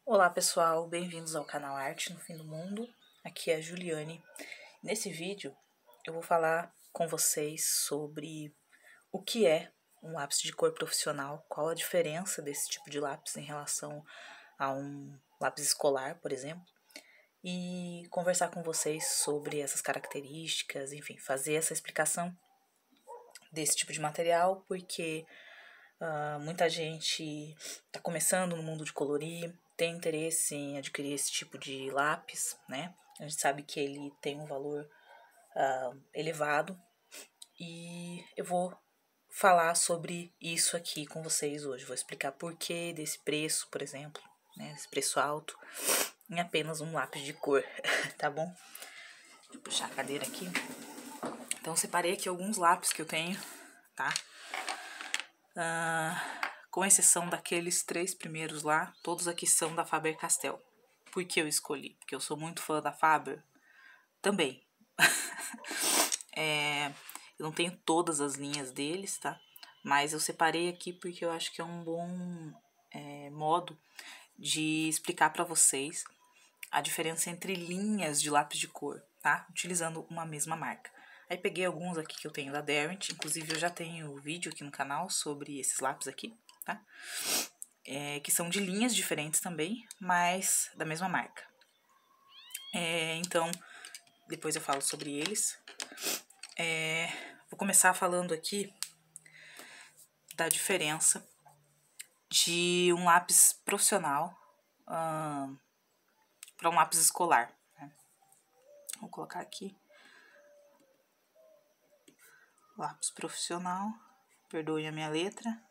Olá pessoal, bem-vindos ao canal Arte no Fim do Mundo, aqui é a Juliane. Nesse vídeo eu vou falar com vocês sobre o que é um lápis de cor profissional, qual a diferença desse tipo de lápis em relação a um lápis escolar, por exemplo, e conversar com vocês sobre essas características, enfim, fazer essa explicação desse tipo de material, porque muita gente está começando no mundo de colorir, tem interesse em adquirir esse tipo de lápis, né? A gente sabe que ele tem um valor elevado e eu vou falar sobre isso aqui com vocês hoje. Vou explicar porquê desse preço, por exemplo, né? Esse preço alto em apenas um lápis de cor, tá bom? Deixa eu puxar a cadeira aqui. Então, separei aqui alguns lápis que eu tenho, tá? Com exceção daqueles 3 primeiros lá, todos aqui são da Faber-Castell. Por que eu escolhi? Porque eu sou muito fã da Faber também. Eu não tenho todas as linhas deles, tá? Mas eu separei aqui porque eu acho que é um bom modo de explicar para vocês a diferença entre linhas de lápis de cor, tá? Utilizando uma mesma marca. Aí peguei alguns aqui que eu tenho da Derwent, inclusive eu já tenho vídeo aqui no canal sobre esses lápis aqui, tá? Que são de linhas diferentes também, mas da mesma marca. Então, depois eu falo sobre eles. Vou começar falando aqui da diferença de um lápis profissional para um lápis escolar. Né? Vou colocar aqui. Lápis profissional, perdoe a minha letra.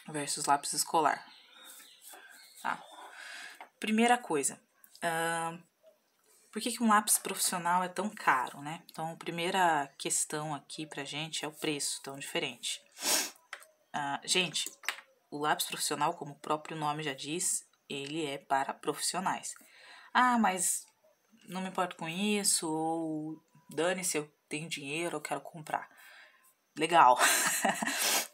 Versus lápis escolar. Tá. Primeira coisa, por que um lápis profissional é tão caro, né? Então, a primeira questão aqui pra gente é o preço tão diferente. Gente, o lápis profissional, como o próprio nome já diz, ele é para profissionais. Mas não me importo com isso, ou dane-se, eu tenho dinheiro, eu quero comprar. Legal,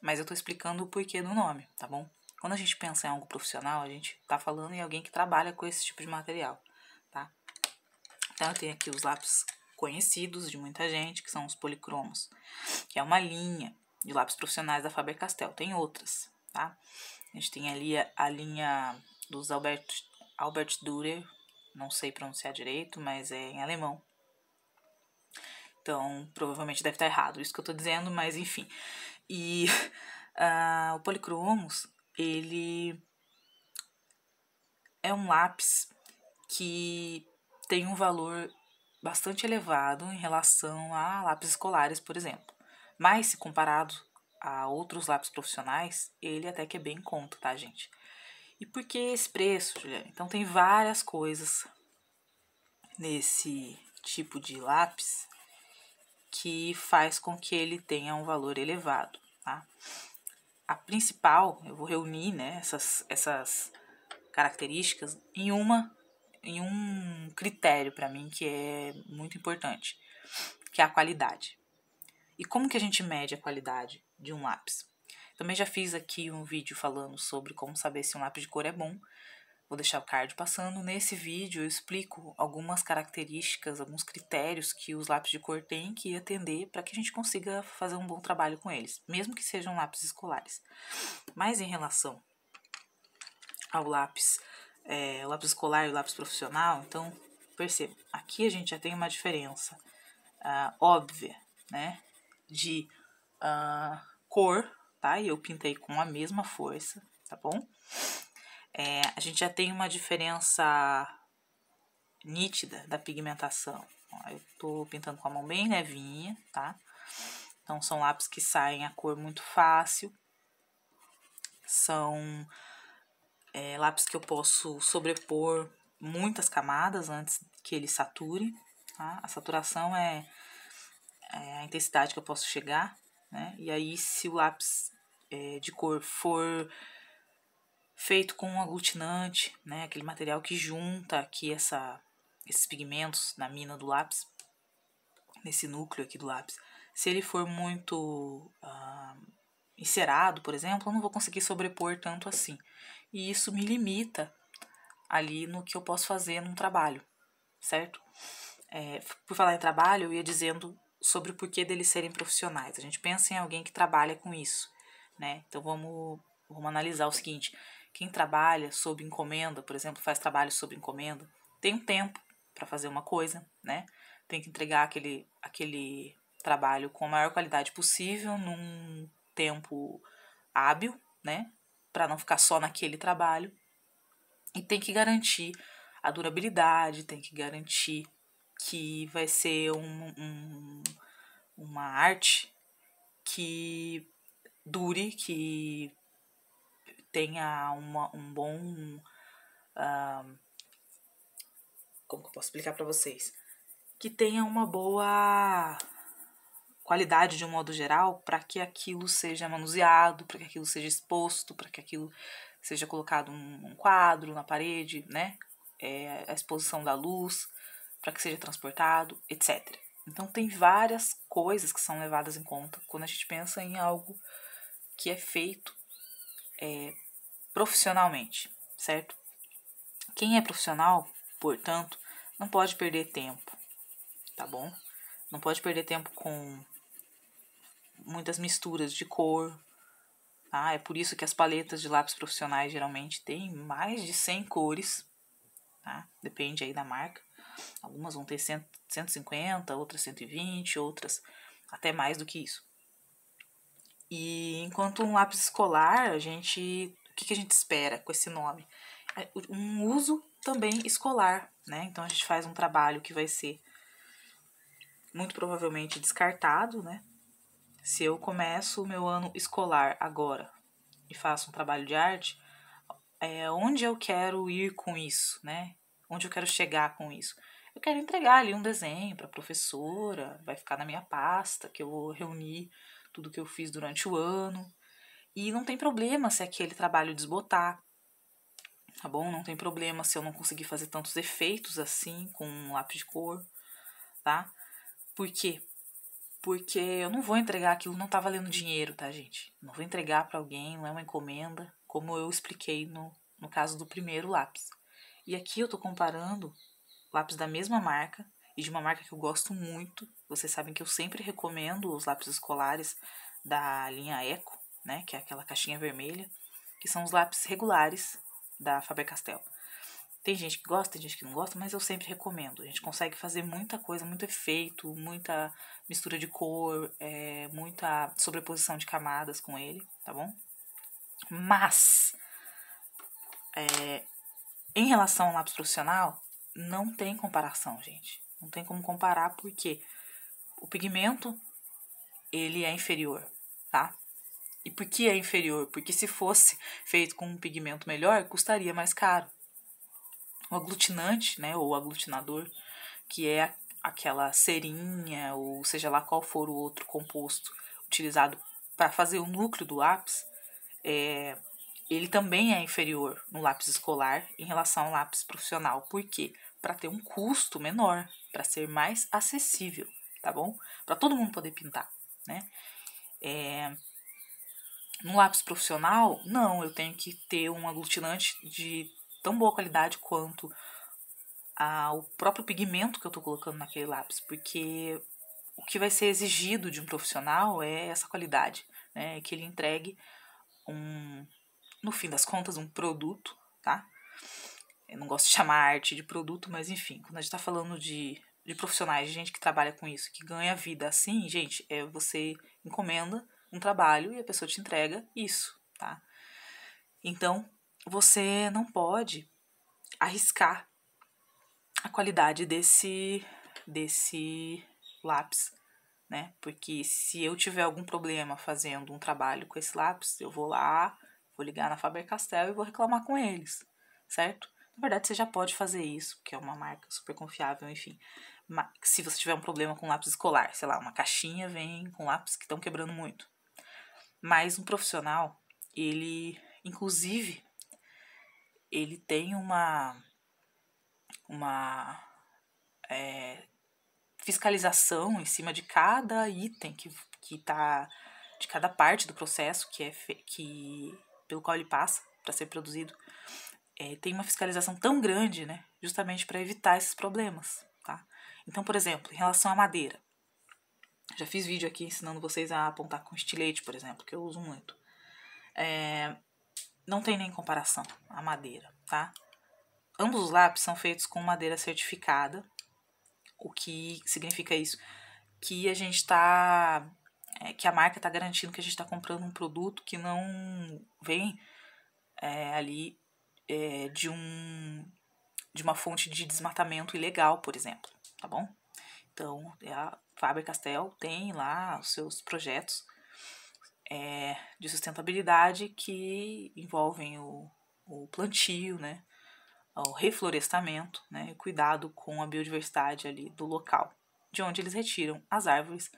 mas eu tô explicando o porquê do nome, tá bom? Quando a gente pensa em algo profissional, a gente tá falando em alguém que trabalha com esse tipo de material, tá? Então, eu tenho aqui os lápis conhecidos de muita gente, que são os policromos, que é uma linha de lápis profissionais da Faber-Castell. Tem outras, tá? A gente tem ali a linha dos Albert Dürer, não sei pronunciar direito, mas é em alemão. Então, provavelmente deve estar errado isso que eu tô dizendo, mas enfim. E o Polychromos, ele é um lápis que tem um valor bastante elevado em relação a lápis escolares, por exemplo. Mas, se comparado a outros lápis profissionais, ele até que é bem em conta, tá, gente? E por que esse preço, Juliana? Então, tem várias coisas nesse tipo de lápis que faz com que ele tenha um valor elevado, tá? A principal, eu vou reunir, né, essas características em um critério para mim que é muito importante, que é a qualidade. E como que a gente mede a qualidade de um lápis? Também já fiz aqui um vídeo falando sobre como saber se um lápis de cor é bom. Vou deixar o card passando. Nesse vídeo eu explico algumas características, alguns critérios que os lápis de cor têm que atender para que a gente consiga fazer um bom trabalho com eles, mesmo que sejam lápis escolares. Mas em relação ao lápis, o lápis escolar e o lápis profissional, então perceba, aqui a gente já tem uma diferença óbvia, né, de cor, tá? E eu pintei com a mesma força, tá bom? A gente já tem uma diferença nítida da pigmentação. Ó, eu tô pintando com a mão bem levinha, tá? Então, são lápis que saem a cor muito fácil. São lápis que eu posso sobrepor muitas camadas antes que ele sature, tá? A saturação é a intensidade que eu posso chegar, né? E aí, se o lápis de cor for feito com um aglutinante, né? Aquele material que junta aqui esses pigmentos na mina do lápis, nesse núcleo aqui do lápis. Se ele for muito encerado, por exemplo, eu não vou conseguir sobrepor tanto assim. E isso me limita ali no que eu posso fazer num trabalho, certo? Por falar em trabalho, eu ia dizendo sobre o porquê deles serem profissionais. A gente pensa em alguém que trabalha com isso, né? Então vamos analisar o seguinte: quem trabalha sob encomenda, por exemplo, faz trabalho sob encomenda, tem um tempo para fazer uma coisa, né? Tem que entregar aquele trabalho com a maior qualidade possível num tempo hábil, né? Para não ficar só naquele trabalho. E tem que garantir a durabilidade, tem que garantir que vai ser uma arte que dure, que tenha um bom. Como que eu posso explicar para vocês? Que tenha uma boa qualidade de um modo geral para que aquilo seja manuseado, para que aquilo seja exposto, para que aquilo seja colocado um quadro na parede, né? A exposição da luz, para que seja transportado, etc. Então tem várias coisas que são levadas em conta quando a gente pensa em algo que é feito profissionalmente, certo? Quem é profissional, portanto, não pode perder tempo, tá bom? Não pode perder tempo com muitas misturas de cor, tá? É por isso que as paletas de lápis profissionais geralmente têm mais de 100 cores, tá? Depende aí da marca. Algumas vão ter 150, outras 120, outras até mais do que isso. E enquanto um lápis escolar, o que a gente espera com esse nome? Um uso também escolar, né? Então a gente faz um trabalho que vai ser muito provavelmente descartado, né? Se eu começo o meu ano escolar agora e faço um trabalho de arte, onde eu quero ir com isso, né? Onde eu quero chegar com isso? Eu quero entregar ali um desenho para a professora, vai ficar na minha pasta, que eu vou reunir tudo que eu fiz durante o ano. E não tem problema se aquele trabalho desbotar, tá bom? Não tem problema se eu não conseguir fazer tantos efeitos assim com um lápis de cor, tá? Por quê? Porque eu não vou entregar aquilo, não tá valendo dinheiro, tá, gente? Não vou entregar para alguém, não é uma encomenda, como eu expliquei no caso do primeiro lápis. E aqui eu tô comparando lápis da mesma marca e de uma marca que eu gosto muito. Vocês sabem que eu sempre recomendo os lápis escolares da linha Eco, né, que é aquela caixinha vermelha, que são os lápis regulares da Faber-Castell. Tem gente que gosta, tem gente que não gosta, mas eu sempre recomendo. A gente consegue fazer muita coisa, muito efeito, muita mistura de cor, muita sobreposição de camadas com ele, tá bom? Mas, em relação ao lápis profissional, não tem comparação, gente. Não tem como comparar porque o pigmento, ele é inferior, tá? E por que é inferior? Porque se fosse feito com um pigmento melhor, custaria mais caro. O aglutinante, né, ou aglutinador, que é aquela cerinha, ou seja lá qual for o outro composto utilizado para fazer o núcleo do lápis, ele também é inferior no lápis escolar em relação ao lápis profissional. Por quê? Para ter um custo menor, para ser mais acessível, tá bom? Para todo mundo poder pintar, né? No lápis profissional, não, eu tenho que ter um aglutinante de tão boa qualidade quanto o próprio pigmento que eu estou colocando naquele lápis, porque o que vai ser exigido de um profissional é essa qualidade, né? Que ele entregue no fim das contas, um produto, tá? Eu não gosto de chamar arte de produto, mas enfim, quando a gente tá falando de profissionais, de gente que trabalha com isso, que ganha vida assim, gente, você encomenda um trabalho e a pessoa te entrega isso, tá? Então, você não pode arriscar a qualidade desse lápis, né? Porque se eu tiver algum problema fazendo um trabalho com esse lápis, eu vou lá, vou ligar na Faber-Castell e vou reclamar com eles, certo? Na verdade, você já pode fazer isso, porque é uma marca super confiável, enfim. Mas se você tiver um problema com lápis escolar, sei lá, uma caixinha vem com lápis que estão quebrando muito. Mas um profissional, ele, inclusive, ele tem uma fiscalização em cima de cada item que está de cada parte do processo pelo qual ele passa para ser produzido, tem uma fiscalização tão grande, né, justamente para evitar esses problemas, tá? Então, por exemplo, em relação à madeira, já fiz vídeo aqui ensinando vocês a apontar com estilete, por exemplo, que eu uso muito. Não tem nem comparação a madeira, tá? Ambos os lápis são feitos com madeira certificada. O que significa isso? Que a gente tá... que a marca está garantindo que a gente está comprando um produto que não vem ali de uma fonte de desmatamento ilegal, por exemplo, tá bom? Então, a Faber-Castell tem lá os seus projetos de sustentabilidade que envolvem o plantio, né, o reflorestamento, né, o cuidado com a biodiversidade ali do local, de onde eles retiram as árvores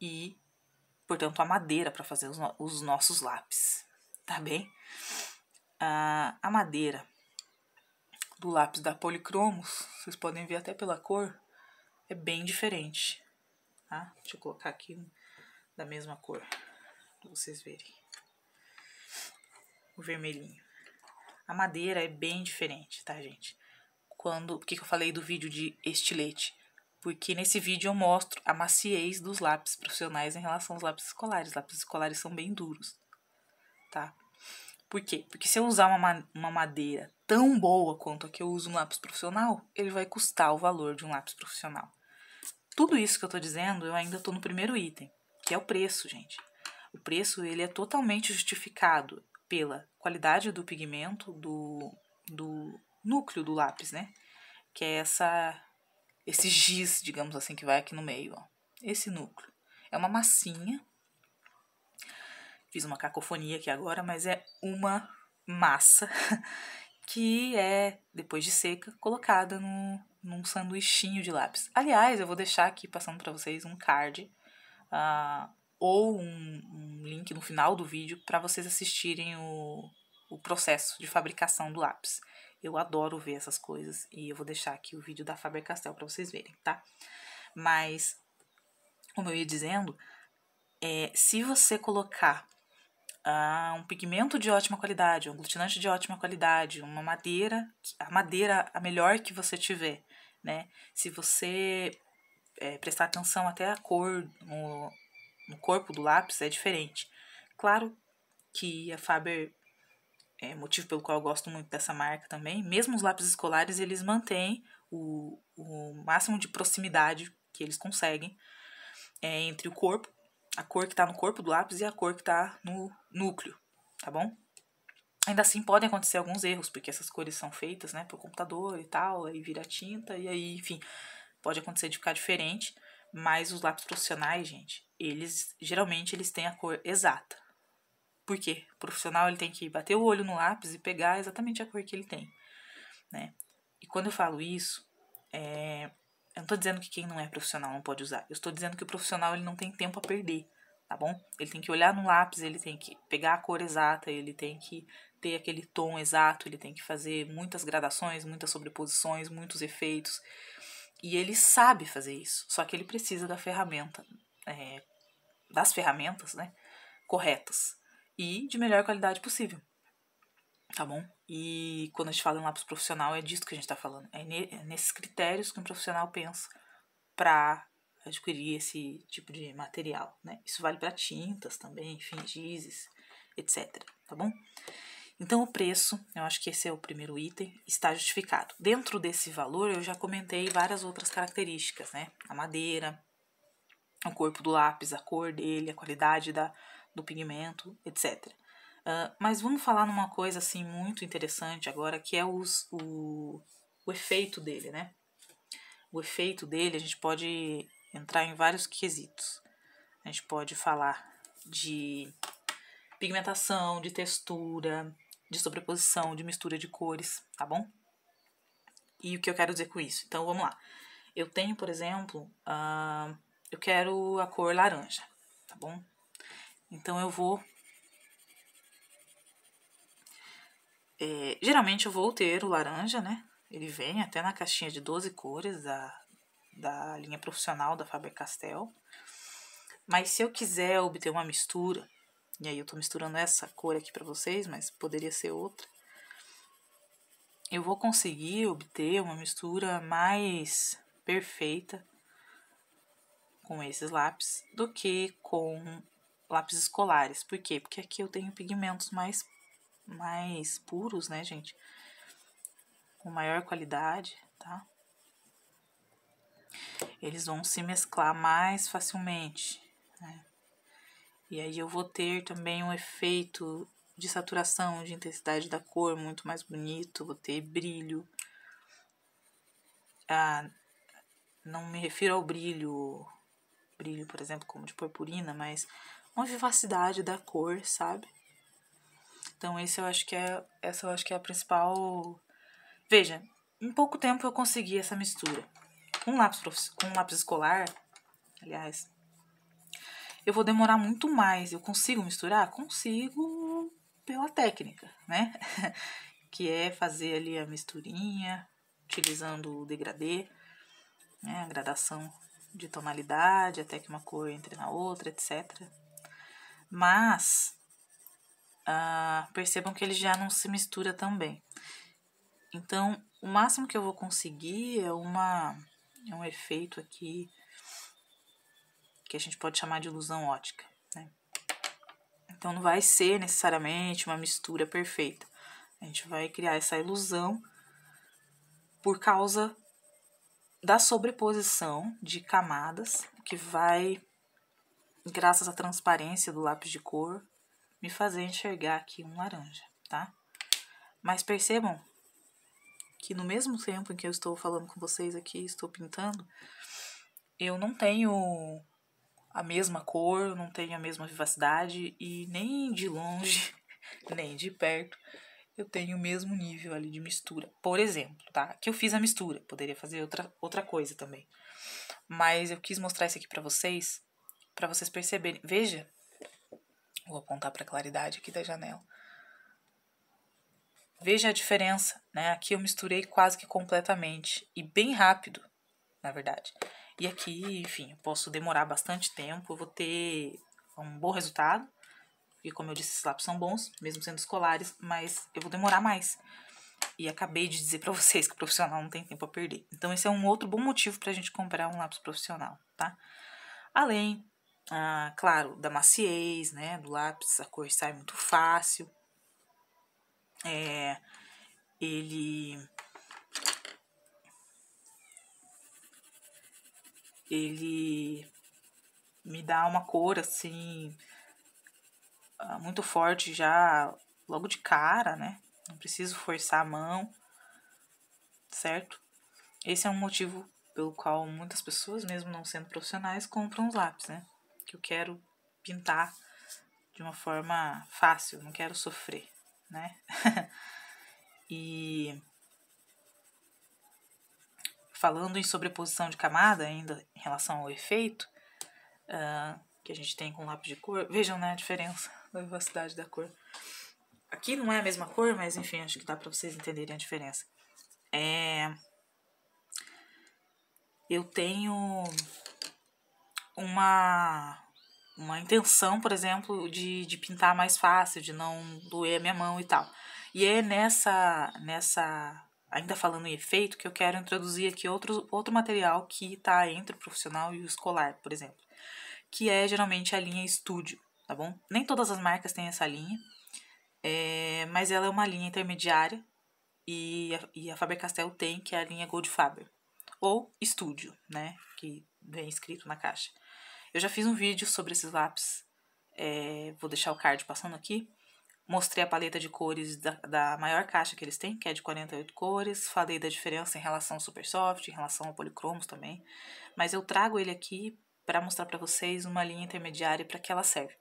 e, portanto, a madeira para fazer os nossos lápis, tá bem? A madeira do lápis da Polychromos, vocês podem ver até pela cor, é bem diferente, tá? Deixa eu colocar aqui da mesma cor, para vocês verem. O vermelhinho. A madeira é bem diferente, tá, gente? Por que eu falei do vídeo de estilete? Porque nesse vídeo eu mostro a maciez dos lápis profissionais em relação aos lápis escolares. Os lápis escolares são bem duros, tá? Por quê? Porque se eu usar uma madeira tão boa quanto a que eu uso no lápis profissional, ele vai custar o valor de um lápis profissional. Tudo isso que eu tô dizendo, eu ainda tô no primeiro item, que é o preço, gente. O preço, ele é totalmente justificado pela qualidade do pigmento, do núcleo do lápis, né? Que é esse giz, digamos assim, que vai aqui no meio, ó. Esse núcleo. É uma massinha. Fiz uma cacofonia aqui agora, mas é uma massa que é, depois de seca, colocada num sanduichinho de lápis. Aliás, eu vou deixar aqui passando para vocês um card ou um link no final do vídeo para vocês assistirem o processo de fabricação do lápis. Eu adoro ver essas coisas e eu vou deixar aqui o vídeo da Faber-Castell para vocês verem, tá? Mas, como eu ia dizendo, se você colocar um pigmento de ótima qualidade, um aglutinante de ótima qualidade, uma madeira, a madeira a melhor que você tiver, né? Se você prestar atenção até a cor no corpo do lápis é diferente. Claro que a Faber motivo pelo qual eu gosto muito dessa marca também, mesmo os lápis escolares, eles mantêm o máximo de proximidade que eles conseguem entre o corpo, a cor que está no corpo do lápis e a cor que está no núcleo, tá bom? Ainda assim, podem acontecer alguns erros, porque essas cores são feitas, né, por computador e tal, aí vira tinta, e aí, enfim, pode acontecer de ficar diferente, mas os lápis profissionais, gente, geralmente eles têm a cor exata. Por quê? O profissional ele tem que bater o olho no lápis e pegar exatamente a cor que ele tem, né? E quando eu falo isso, eu não tô dizendo que quem não é profissional não pode usar. Eu estou dizendo que o profissional ele não tem tempo a perder, tá bom? Ele tem que olhar no lápis, ele tem que pegar a cor exata, ele tem que ter aquele tom exato, ele tem que fazer muitas gradações, muitas sobreposições, muitos efeitos. E ele sabe fazer isso, só que ele precisa das ferramentas, né, corretas e de melhor qualidade possível, tá bom? E quando a gente fala em lápis profissional, é disso que a gente tá falando. É nesses critérios que um profissional pensa para adquirir esse tipo de material, né? Isso vale para tintas também, enfim, gizes, etc, tá bom? Então, o preço, eu acho que esse é o primeiro item, está justificado. Dentro desse valor, eu já comentei várias outras características, né? A madeira, o corpo do lápis, a cor dele, a qualidade do pigmento, etc. Mas vamos falar numa coisa assim muito interessante agora, que é o efeito dele, né? O efeito dele, a gente pode entrar em vários quesitos. A gente pode falar de pigmentação, de textura, de sobreposição, de mistura de cores, tá bom? E o que eu quero dizer com isso? Então, vamos lá. Eu tenho, por exemplo, eu quero a cor laranja, tá bom? Então, eu vou... geralmente, eu vou ter o laranja, né? Ele vem até na caixinha de 12 cores da linha profissional da Faber-Castell. Mas se eu quiser obter uma mistura, e aí eu tô misturando essa cor aqui pra vocês, mas poderia ser outra, eu vou conseguir obter uma mistura mais perfeita com esses lápis do que com lápis escolares. Por quê? Porque aqui eu tenho pigmentos mais puros, né, gente? Com maior qualidade, tá? Eles vão se mesclar mais facilmente, né? E aí eu vou ter também um efeito de saturação, de intensidade da cor muito mais bonito, vou ter brilho. Ah, não me refiro ao brilho, por exemplo, como de purpurina, mas uma vivacidade da cor, sabe? Então essa eu acho que é a principal. Veja, em pouco tempo eu consegui essa mistura. Com um lápis escolar, aliás, eu vou demorar muito mais. Eu consigo misturar? Consigo pela técnica, né? Que é fazer ali a misturinha, utilizando o degradê, né? A gradação de tonalidade, até que uma cor entre na outra, etc. Mas percebam que ele já não se mistura tão bem. Então, o máximo que eu vou conseguir é um efeito aqui que a gente pode chamar de ilusão ótica, né? Então, não vai ser necessariamente uma mistura perfeita. A gente vai criar essa ilusão por causa da sobreposição de camadas que vai, graças à transparência do lápis de cor, me fazer enxergar aqui um laranja, tá? Mas percebam que no mesmo tempo em que eu estou falando com vocês aqui, estou pintando, eu não tenho a mesma cor, não tenho a mesma vivacidade e nem de longe, nem de perto, eu tenho o mesmo nível ali de mistura. Por exemplo, tá? Que eu fiz a mistura, poderia fazer outra coisa também. Mas eu quis mostrar isso aqui pra vocês perceberem. Veja, vou apontar pra claridade aqui da janela. Veja a diferença, né? Aqui eu misturei quase que completamente e bem rápido, na verdade. E aqui, enfim, eu posso demorar bastante tempo, eu vou ter um bom resultado. E como eu disse, esses lápis são bons, mesmo sendo escolares, mas eu vou demorar mais. E acabei de dizer pra vocês que o profissional não tem tempo a perder. Então esse é um outro bom motivo pra gente comprar um lápis profissional, tá? Além, claro, da maciez, né, do lápis, a cor sai muito fácil. Ele me dá uma cor, assim, muito forte já logo de cara, né? Não preciso forçar a mão, certo? Esse é um motivo pelo qual muitas pessoas, mesmo não sendo profissionais, compram os lápis, né? Que eu quero pintar de uma forma fácil, não quero sofrer, né? E falando em sobreposição de camada, ainda em relação ao efeito que a gente tem com lápis de cor, vejam, né, a diferença da vivacidade da cor. Aqui não é a mesma cor, mas enfim, acho que dá pra vocês entenderem a diferença. Eu tenho uma intenção, por exemplo, de pintar mais fácil, de não doer a minha mão e tal. E é nessa ainda falando em efeito, que eu quero introduzir aqui outro material que tá entre o profissional e o escolar, por exemplo. Que é geralmente a linha Estúdio, tá bom? Nem todas as marcas têm essa linha, mas ela é uma linha intermediária e a Faber-Castell tem, que é a linha Gold Faber. Ou Estúdio, né? Que vem escrito na caixa. Eu já fiz um vídeo sobre esses lápis, vou deixar o card passando aqui. Mostrei a paleta de cores da maior caixa que eles têm, que é de 48 cores. Falei da diferença em relação ao Super Soft, em relação ao Policromos também. Mas eu trago ele aqui para mostrar para vocês uma linha intermediária para que ela serve.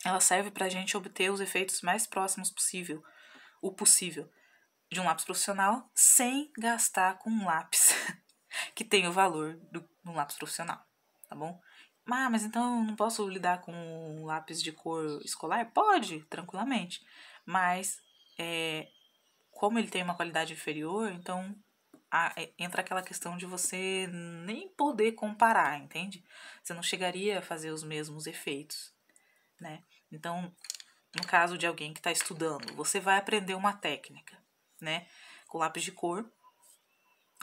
Ela serve para a gente obter os efeitos mais próximos possível de um lápis profissional sem gastar com um lápis que tem o valor de um lápis profissional, tá bom? Mas então eu não posso lidar com um lápis de cor escolar? Pode, tranquilamente. Mas, como ele tem uma qualidade inferior, então entra aquela questão de você nem poder comparar, entende? Você não chegaria a fazer os mesmos efeitos, né? Então, no caso de alguém que está estudando, você vai aprender uma técnica, né? Com lápis de cor.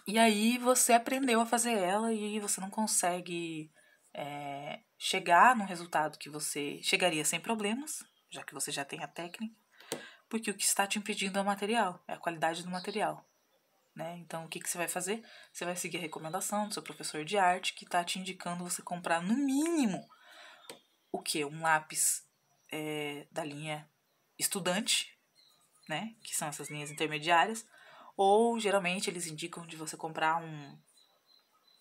E aí você aprendeu a fazer ela e você não consegue chegar no resultado que você chegaria sem problemas, já que você já tem a técnica, porque o que está te impedindo é o material, é a qualidade do material. Né? Então, o que você vai fazer? Você vai seguir a recomendação do seu professor de arte, que está te indicando você comprar, no mínimo, o quê? Um lápis da linha estudante, né? Que são essas linhas intermediárias. Ou, geralmente, eles indicam de você comprar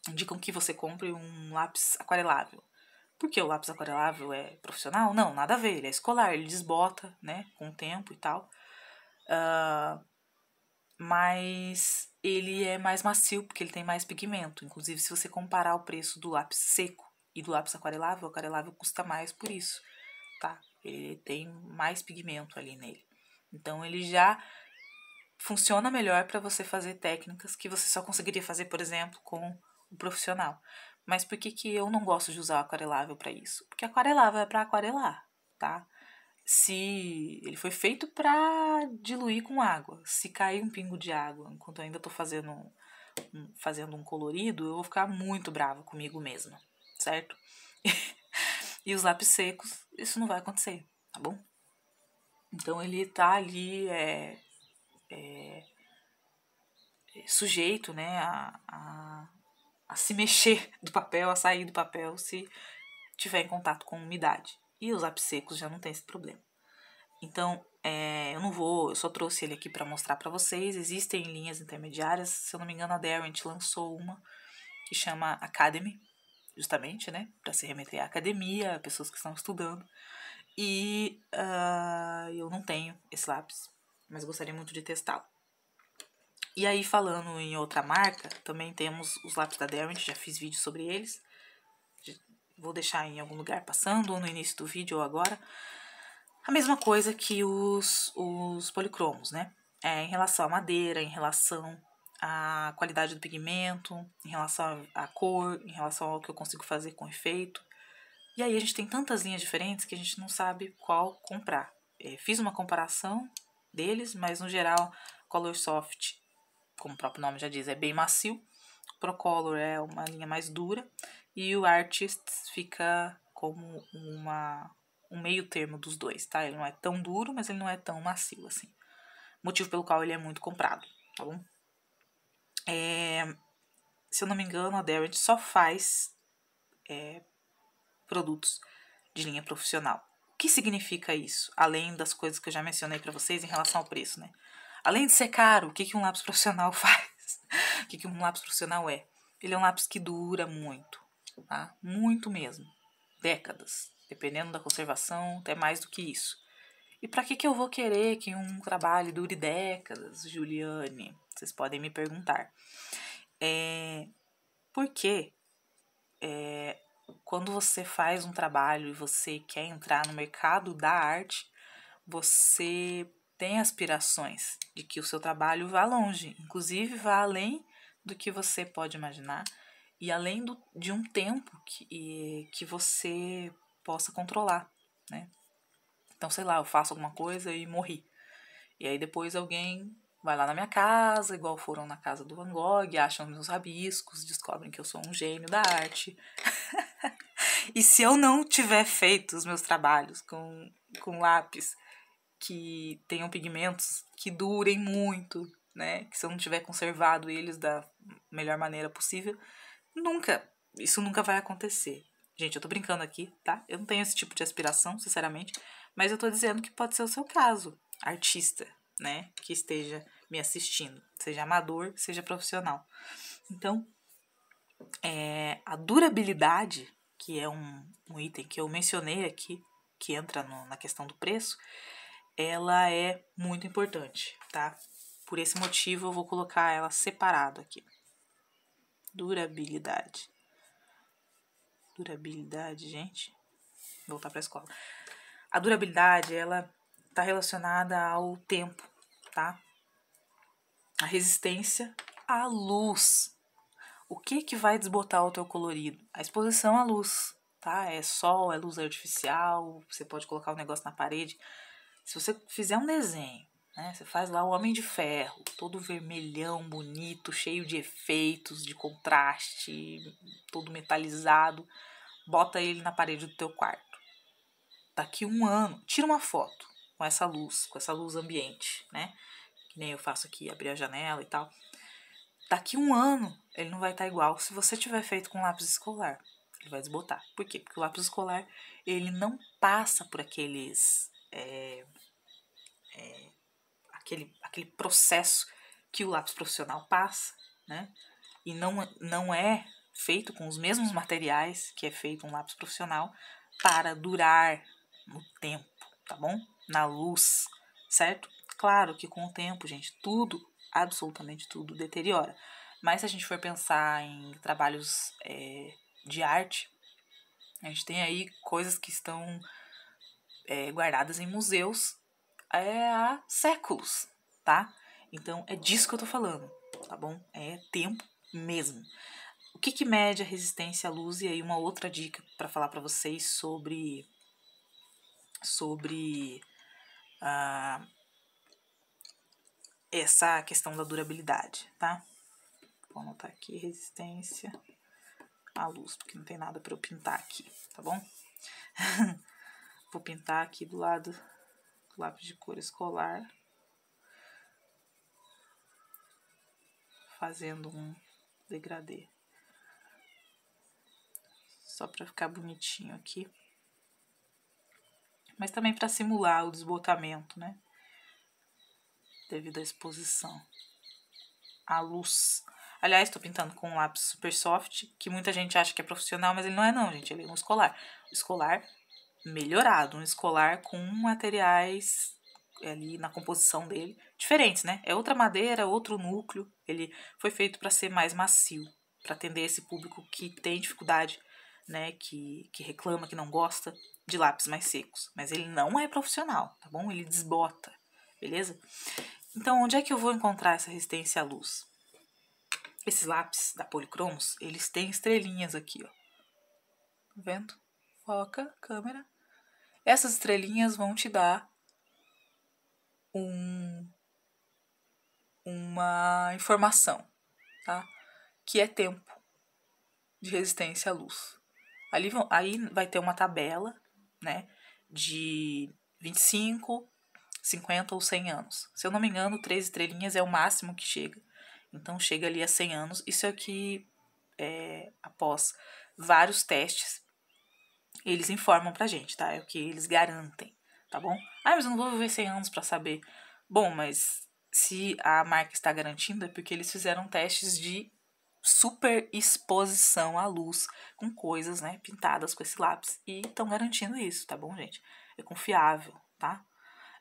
indicam que você compre um lápis aquarelável. Por que o lápis aquarelável é profissional? Não, nada a ver. Ele é escolar, ele desbota, né? Com o tempo e tal. Mas ele é mais macio, porque ele tem mais pigmento. Inclusive, se você comparar o preço do lápis seco e do lápis aquarelável, o aquarelável custa mais por isso, tá? Ele tem mais pigmento ali nele. Então, ele já funciona melhor para você fazer técnicas que você só conseguiria fazer, por exemplo, com o profissional. Mas por que eu não gosto de usar o aquarelável para isso? Porque aquarelável é para aquarelar, tá? Se ele foi feito para diluir com água. Se cair um pingo de água enquanto eu ainda tô fazendo um colorido, eu vou ficar muito brava comigo mesma, certo? E os lápis secos, isso não vai acontecer, tá bom? Então ele tá ali sujeito, né, a se mexer do papel, a sair do papel se tiver em contato com umidade. E os lápis secos já não tem esse problema. Então, eu só trouxe ele aqui para mostrar para vocês. Existem linhas intermediárias, se eu não me engano a Derwent lançou uma que chama Academy, justamente, né, para se remeter à academia, a pessoas que estão estudando. E eu não tenho esse lápis, mas gostaria muito de testá-lo. E aí, falando em outra marca, também temos os lápis da Derwent, já fiz vídeo sobre eles. Vou deixar em algum lugar passando, ou no início do vídeo, ou agora. A mesma coisa que os policromos, né? Em relação à madeira, em relação à qualidade do pigmento, em relação à cor, em relação ao que eu consigo fazer com efeito. E aí a gente tem tantas linhas diferentes que a gente não sabe qual comprar. Fiz uma comparação deles, mas no geral, Colorsoft, como o próprio nome já diz, é bem macio. Procolor é uma linha mais dura. E o Artists fica como um meio termo dos dois, tá? Ele não é tão duro, mas ele não é tão macio assim. Motivo pelo qual ele é muito comprado, tá bom? Se eu não me engano, a Derwent só faz produtos de linha profissional. O que significa isso? Além das coisas que eu já mencionei para vocês em relação ao preço, né? Além de ser caro, o que um lápis profissional faz? O que um lápis profissional é? Ele é um lápis que dura muito, tá? Muito mesmo. Décadas. Dependendo da conservação, até mais do que isso. E para que eu vou querer que um trabalho dure décadas, Juliane? Vocês podem me perguntar. Porque quando você faz um trabalho e você quer entrar no mercado da arte, você tem aspirações de que o seu trabalho vá longe, inclusive vá além do que você pode imaginar e além de um tempo que você possa controlar, né? Então, sei lá, eu faço alguma coisa e morri. E aí depois alguém vai lá na minha casa, igual foram na casa do Van Gogh, acham meus rabiscos, descobrem que eu sou um gênio da arte. E se eu não tiver feito os meus trabalhos com lápis que tenham pigmentos que durem muito, né? Que se eu não tiver conservado eles da melhor maneira possível, isso nunca vai acontecer. Gente, eu tô brincando aqui, tá? Eu não tenho esse tipo de aspiração, sinceramente, mas eu tô dizendo que pode ser o seu caso, artista, né? Que esteja me assistindo, seja amador, seja profissional. Então, a durabilidade, que é um item que eu mencionei aqui, que entra na questão do preço, ela é muito importante, tá? Por esse motivo eu vou colocar ela separado aqui. Durabilidade. Durabilidade, gente. Vou voltar para a escola. A durabilidade, ela tá relacionada ao tempo, tá? A resistência a luz. O que vai desbotar o teu colorido? A exposição à luz, tá? É sol, é luz artificial, você pode colocar um negócio na parede. Se você fizer um desenho, né? Você faz lá o Homem de Ferro, todo vermelhão, bonito, cheio de efeitos, de contraste, todo metalizado. Bota ele na parede do teu quarto. Daqui 1 ano, tira uma foto com essa luz ambiente, né? Que nem eu faço aqui, abrir a janela e tal. Daqui 1 ano, ele não vai estar igual se você tiver feito com lápis escolar. Ele vai desbotar. Por quê? Porque o lápis escolar, ele não passa por aquele processo que o lápis profissional passa, né? E não é feito com os mesmos materiais que é feito um lápis profissional para durar no tempo, tá bom? Na luz, certo? Claro que com o tempo, gente, tudo, absolutamente tudo, deteriora. Mas se a gente for pensar em trabalhos de arte, a gente tem aí coisas que estão guardadas em museus há séculos, tá? Então é disso que eu tô falando, tá bom? É tempo mesmo. O que mede a resistência à luz? E aí uma outra dica para falar para vocês sobre essa questão da durabilidade, tá? Vou anotar aqui resistência à luz, porque não tem nada para eu pintar aqui, tá bom? Vou pintar aqui do lado do lápis de cor escolar, fazendo um degradê. Só para ficar bonitinho aqui. Mas também para simular o desbotamento, né? Devido à exposição à luz. Aliás, estou pintando com um lápis super soft, que muita gente acha que é profissional, mas ele não é não, gente. Ele é um escolar. Escolar melhorado, um escolar com materiais ali na composição dele diferentes, né? É outra madeira, outro núcleo. Ele foi feito para ser mais macio, para atender esse público que tem dificuldade, né? Que reclama, que não gosta de lápis mais secos. Mas ele não é profissional, tá bom? Ele desbota, beleza? Então, onde é que eu vou encontrar essa resistência à luz? Esses lápis da Polychromos, eles têm estrelinhas aqui, ó. Tá vendo? Foca, câmera. Essas estrelinhas vão te dar uma informação, tá? Que é tempo de resistência à luz. Aí vai ter uma tabela, né? De 25, 50 ou 100 anos. Se eu não me engano, 3 estrelinhas é o máximo que chega. Então, chega ali a 100 anos. Isso aqui, após vários testes, eles informam pra gente, tá? É o que eles garantem, tá bom? Ah, mas eu não vou viver 100 anos pra saber. Bom, mas se a marca está garantindo, é porque eles fizeram testes de super exposição à luz com coisas, né, pintadas com esse lápis. E estão garantindo isso, tá bom, gente? É confiável, tá?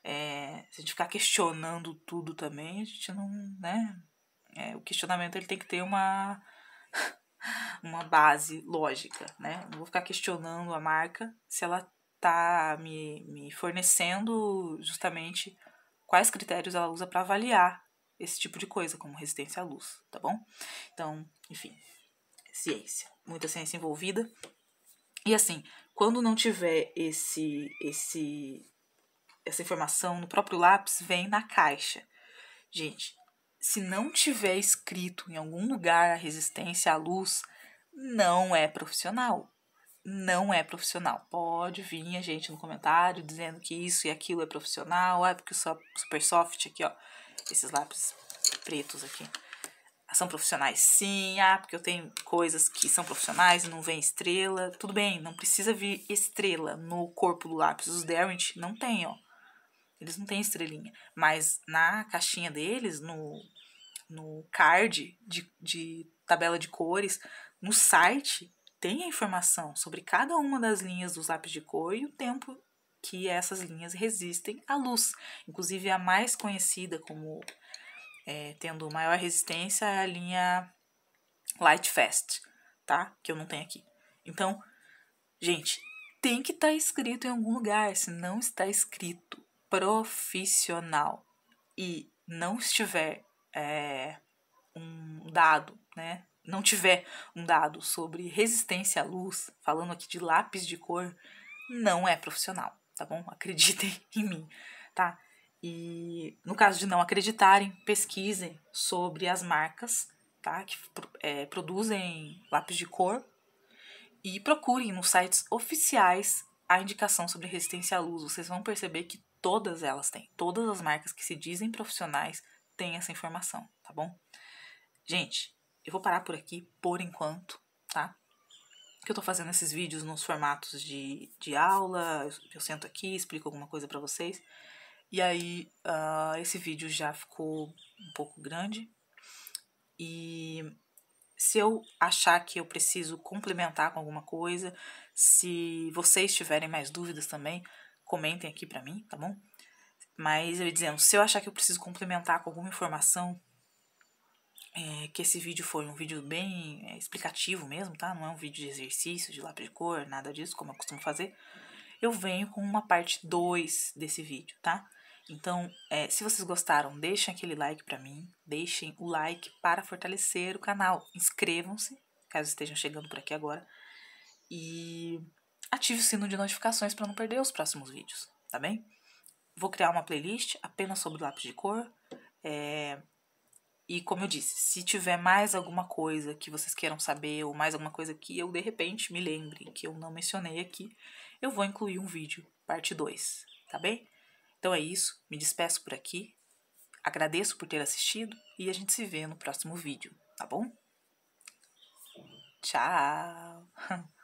Se a gente ficar questionando tudo também, a gente não, né? O questionamento ele tem que ter uma base lógica, né? Não vou ficar questionando a marca se ela tá me fornecendo justamente quais critérios ela usa para avaliar esse tipo de coisa, como resistência à luz, tá bom? Então, enfim, ciência, muita ciência envolvida. E assim, quando não tiver essa informação no próprio lápis, vem na caixa. Gente, se não tiver escrito em algum lugar a resistência à luz, não é profissional. Não é profissional. Pode vir a gente no comentário dizendo que isso e aquilo é profissional. Ah, porque o Super Soft aqui, ó, esses lápis pretos aqui, são profissionais sim. Ah, porque eu tenho coisas que são profissionais e não vem estrela. Tudo bem, não precisa vir estrela no corpo do lápis. Os Derwent não tem, ó. Eles não têm estrelinha. Mas na caixinha deles, no card de tabela de cores, no site, tem a informação sobre cada uma das linhas dos lápis de cor e o tempo que essas linhas resistem à luz. Inclusive, a mais conhecida como tendo maior resistência é a linha Lightfast, tá? Que eu não tenho aqui. Então, gente, tem que estar escrito em algum lugar. Se não está escrito profissional e não estiver um dado, né, não tiver um dado sobre resistência à luz, falando aqui de lápis de cor, não é profissional, tá bom? Acreditem em mim, tá? E no caso de não acreditarem, pesquisem sobre as marcas, tá, que produzem lápis de cor e procurem nos sites oficiais a indicação sobre resistência à luz. Vocês vão perceber que todas elas têm, todas as marcas que se dizem profissionais têm essa informação, tá bom? Gente, eu vou parar por aqui por enquanto, tá? Que eu tô fazendo esses vídeos nos formatos de aula, eu sento aqui, explico alguma coisa pra vocês. E aí, esse vídeo já ficou um pouco grande. E se eu achar que eu preciso complementar com alguma coisa, se vocês tiverem mais dúvidas também, comentem aqui pra mim, tá bom? Mas eu ia dizendo, se eu achar que eu preciso complementar com alguma informação, que esse vídeo foi um vídeo bem explicativo mesmo, tá? Não é um vídeo de exercício, de lápis de cor, nada disso, como eu costumo fazer. Eu venho com uma parte 2 desse vídeo, tá? Então, se vocês gostaram, deixem aquele like pra mim, deixem o like para fortalecer o canal. Inscrevam-se, caso estejam chegando por aqui agora, e ative o sino de notificações para não perder os próximos vídeos, tá bem? Vou criar uma playlist apenas sobre lápis de cor, e como eu disse, se tiver mais alguma coisa que vocês queiram saber, ou mais alguma coisa que eu de repente me lembre, que eu não mencionei aqui, eu vou incluir um vídeo, parte 2, tá bem? Então é isso, me despeço por aqui, agradeço por ter assistido e a gente se vê no próximo vídeo, tá bom? Tchau!